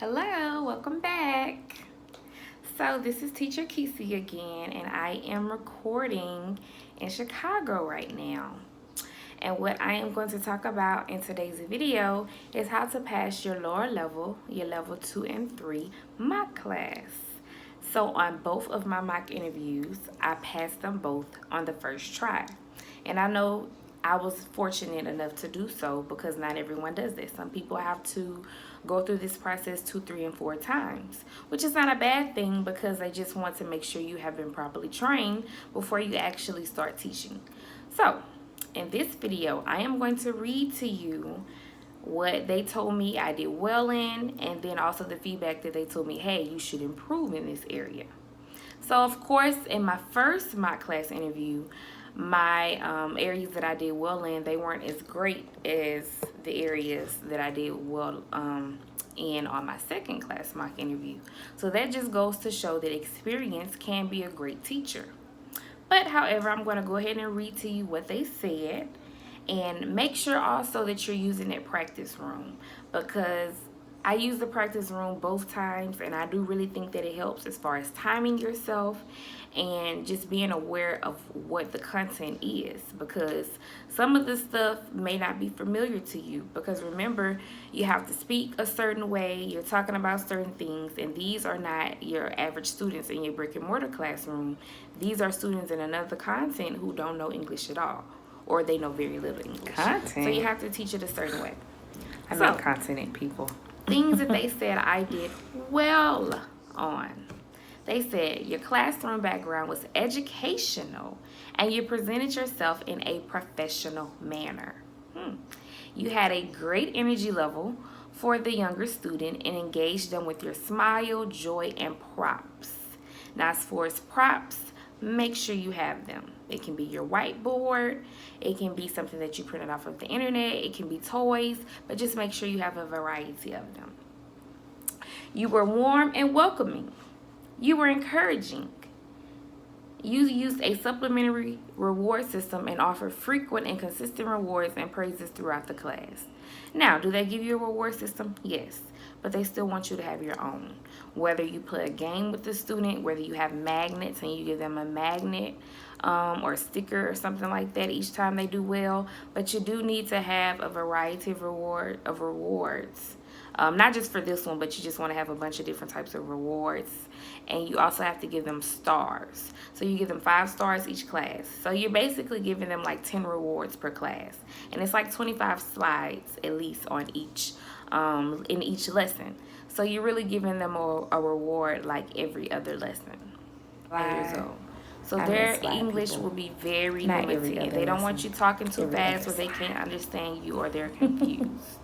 Hello, welcome back. So this is Teacher Kesey again, and I am recording in Chicago right now. And what I am going to talk about in today's video is how to pass your lower level, your level 2 and 3 mock class. So on both of my mock interviews, I passed them both on the first try. And I know I was fortunate enough to do so because not everyone does this. Some people have to go through this process 2, 3, and 4 times, which is not a bad thing because they just want to make sure you have been properly trained before you actually start teaching. So in this video, I am going to read to you what they told me I did well in, and then also the feedback that they told me, hey, you should improve in this area. So of course, in my first mock class interview, my areas that I did well in, they weren't as great as the areas that I did well in on my second class mock interview. So that just goes to show that experience can be a great teacher. But however, I'm going to go ahead and read to you what they said, and make sure also that you're using that practice room, because I use the practice room both times, and I do really think that it helps as far as timing yourself and just being aware of what the content is, because some of the stuff may not be familiar to you. Because remember, you have to speak a certain way, you're talking about certain things, and these are not your average students in your brick and mortar classroom. These are students in another content who don't know English at all, or they know very little English. Content. So you have to teach it a certain way. I know continent people. Things that they said I did well on. They said your classroom background was educational and you presented yourself in a professional manner. You had a great energy level for the younger student and engaged them with your smile, joy, and props. Now, as far as props, make sure you have them. It can be your whiteboard, it can be something that you printed off of the internet, it can be toys, but just make sure you have a variety of them. You were warm and welcoming. You were encouraging. You used a supplementary reward system and offered frequent and consistent rewards and praises throughout the class. Now, do they give you a reward system? Yes, but they still want you to have your own. Whether you play a game with the student, whether you have magnets and you give them a magnet or a sticker or something like that each time they do well, but you do need to have a variety of rewards. Not just for this one, but you just want to have a bunch of different types of rewards. And you also have to give them stars. So you give them 5 stars each class. So you're basically giving them like 10 rewards per class. And it's like 25 slides at least on each, in each lesson. So you're really giving them a reward like every other lesson. So their English will be very limited. They don't want you talking too fast where they can't understand you or they're confused.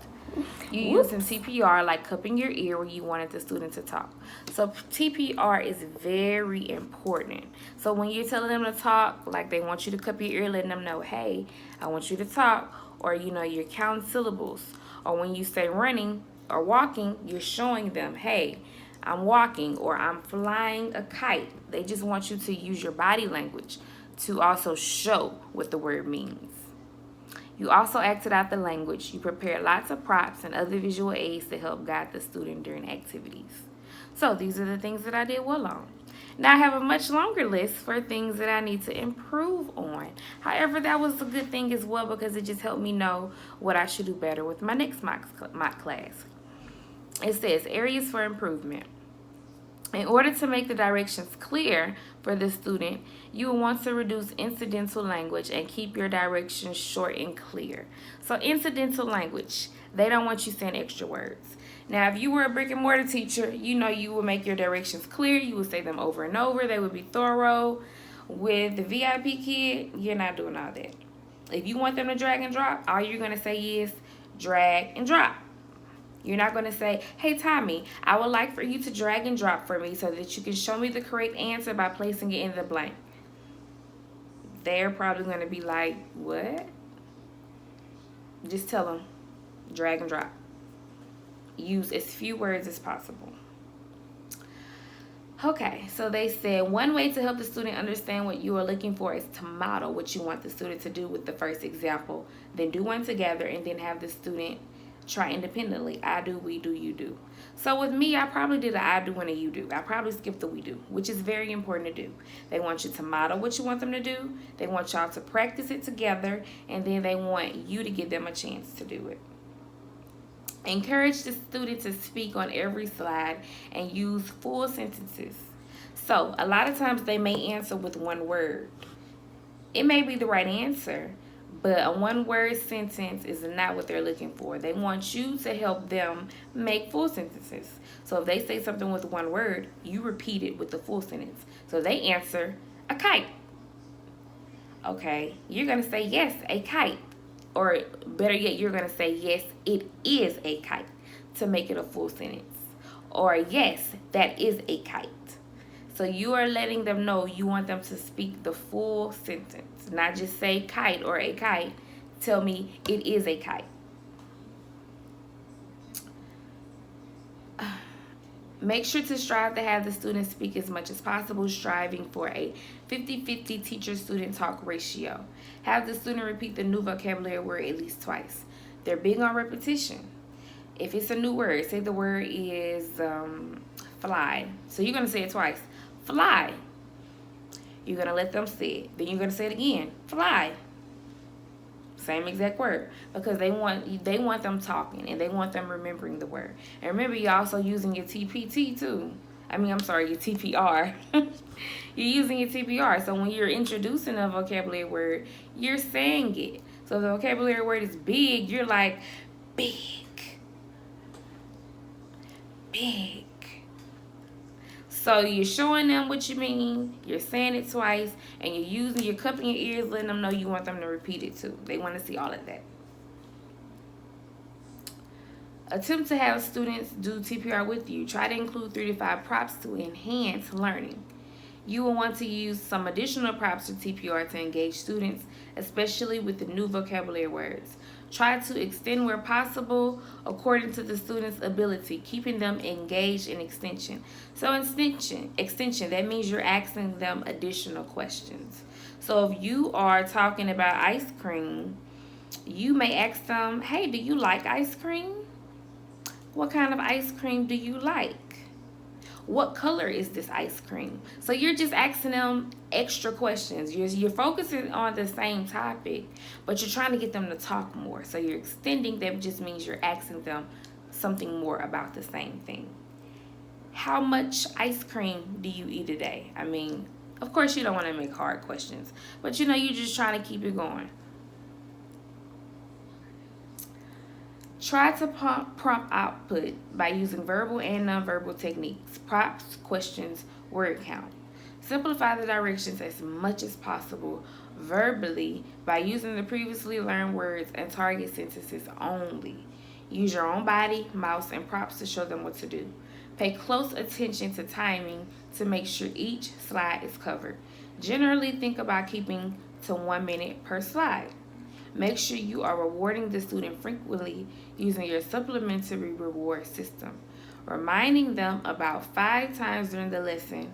You using TPR, like cupping your ear where you wanted the student to talk. So TPR is very important. So when you're telling them to talk, like they want you to cup your ear, letting them know, hey, I want you to talk, or you're counting syllables. Or when you say running or walking, you're showing them, hey, I'm walking or I'm flying a kite. They just want you to use your body language to also show what the word means. You also acted out the language. You prepared lots of props and other visual aids to help guide the student during activities. So these are the things that I did well on. Now I have a much longer list for things that I need to improve on. However, that was a good thing as well because it just helped me know what I should do better with my next mock class. It says areas for improvement. In order to make the directions clear for the student, you will want to reduce incidental language and keep your directions short and clear. So incidental language, they don't want you saying extra words. Now, if you were a brick and mortar teacher, you would make your directions clear. You would say them over and over. They would be thorough. With the VIPKid, you're not doing all that. If you want them to drag and drop, all you're going to say is drag and drop. You're not going to say, hey, Tommy, I would like for you to drag and drop for me so that you can show me the correct answer by placing it in the blank. They're probably going to be like, what? Just tell them, drag and drop. Use as few words as possible. Okay, so they said one way to help the student understand what you are looking for is to model what you want the student to do with the first example. Then do one together and then have the student try independently. I do, we do, you do. So So with me, I probably did a I do and a you do. I probably skipped the we do, which is very important to do. They want you to model what you want them to do. They want y'all to practice it together, and then they want you to give them a chance to do it. Encourage the student to speak on every slide and use full sentences. So a lot of times they may answer with one word. It may be the right answer, but a one-word sentence is not what they're looking for. They want you to help them make full sentences. So if they say something with one word, you repeat it with the full sentence. So they answer, a kite. Okay, you're going to say, yes, a kite. Or better yet, you're going to say, yes, it is a kite, to make it a full sentence. Or, yes, that is a kite. So you are letting them know you want them to speak the full sentence, not just say kite or a kite. Tell me it is a kite. Make sure to strive to have the students speak as much as possible, striving for a 50-50 teacher-student talk ratio. Have the student repeat the new vocabulary word at least twice. They're big on repetition. If it's a new word, say the word is fly. So you're going to say it twice. Fly. You're going to let them say it. Then you're going to say it again. Fly. Same exact word, because they want them talking and they want them remembering the word. And remember, you're also using your TPT too. Your TPR. You're using your TPR. So when you're introducing a vocabulary word, you're saying it. So if the vocabulary word is big, you're like, big. Big. So you're showing them what you mean, you're saying it twice, and you're cupping your ears, letting them know you want them to repeat it too. They want to see all of that. Attempt to have students do TPR with you. Try to include 3 to 5 props to enhance learning. You will want to use some additional props to TPR to engage students, especially with the new vocabulary words. Try to extend where possible according to the student's ability, keeping them engaged in extension. So extension, that means you're asking them additional questions. So if you are talking about ice cream, you may ask them, hey, do you like ice cream? What kind of ice cream do you like? What color is this ice cream? So you're just asking them extra questions. You're focusing on the same topic, but you're trying to get them to talk more. So you're extending. That just means you're asking them something more about the same thing. How much ice cream do you eat a day? Of course you don't want to make hard questions, but you're just trying to keep it going. Try to prompt output by using verbal and nonverbal techniques, props, questions, word count. Simplify the directions as much as possible verbally by using the previously learned words and target sentences only. Use your own body, mouse, and props to show them what to do. Pay close attention to timing to make sure each slide is covered. Generally, think about keeping to 1 minute per slide. Make sure you are rewarding the student frequently using your supplementary reward system. Rewarding them about 5 times during the lesson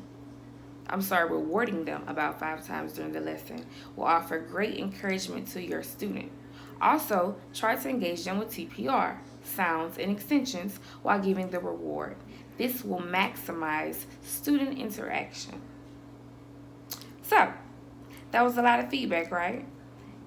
will offer great encouragement to your student. Also, try to engage them with TPR, sounds, and extensions while giving the reward. This will maximize student interaction. So, that was a lot of feedback, right?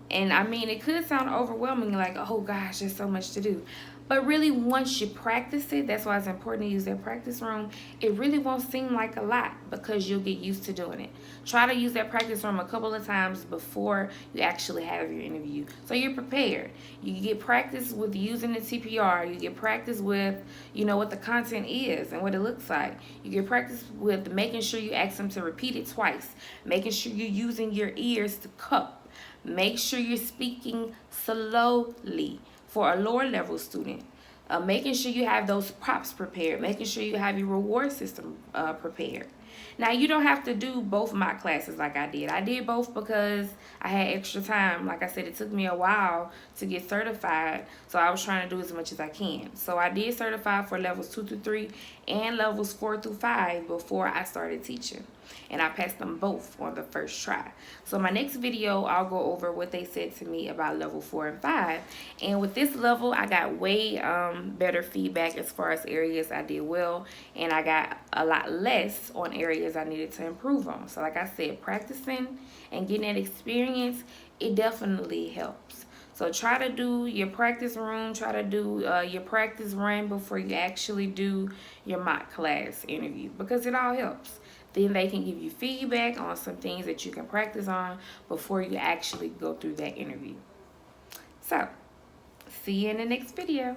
And it could sound overwhelming, like, oh gosh, there's so much to do. But really, once you practice it, that's why it's important to use that practice room. It really won't seem like a lot because you'll get used to doing it. Try to use that practice room a couple of times before you actually have your interview, so you're prepared. You get practice with using the TPR. You get practice with, what the content is and what it looks like. You get practice with making sure you ask them to repeat it twice, making sure you're using your ears to cup. Make sure you're speaking slowly for a lower level student. Making sure you have those props prepared. Making sure you have your reward system prepared. Now, you don't have to do both mock classes like I did. I did both because I had extra time. Like I said, it took me a while to get certified, so I was trying to do as much as I can. So I did certify for levels 2 through 3 and levels 4 through 5 before I started teaching. And I passed them both on the first try. So my next video, I'll go over what they said to me about level 4 and 5. And with this level, I got way better feedback as far as areas I did well. And I got a lot less on areas I needed to improve on. So like I said, practicing and getting that experience, it definitely helps. So try to do your practice room, try to do your practice run before you actually do your mock class interview, because it all helps. Then they can give you feedback on some things that you can practice on before you actually go through that interview. So, see you in the next video.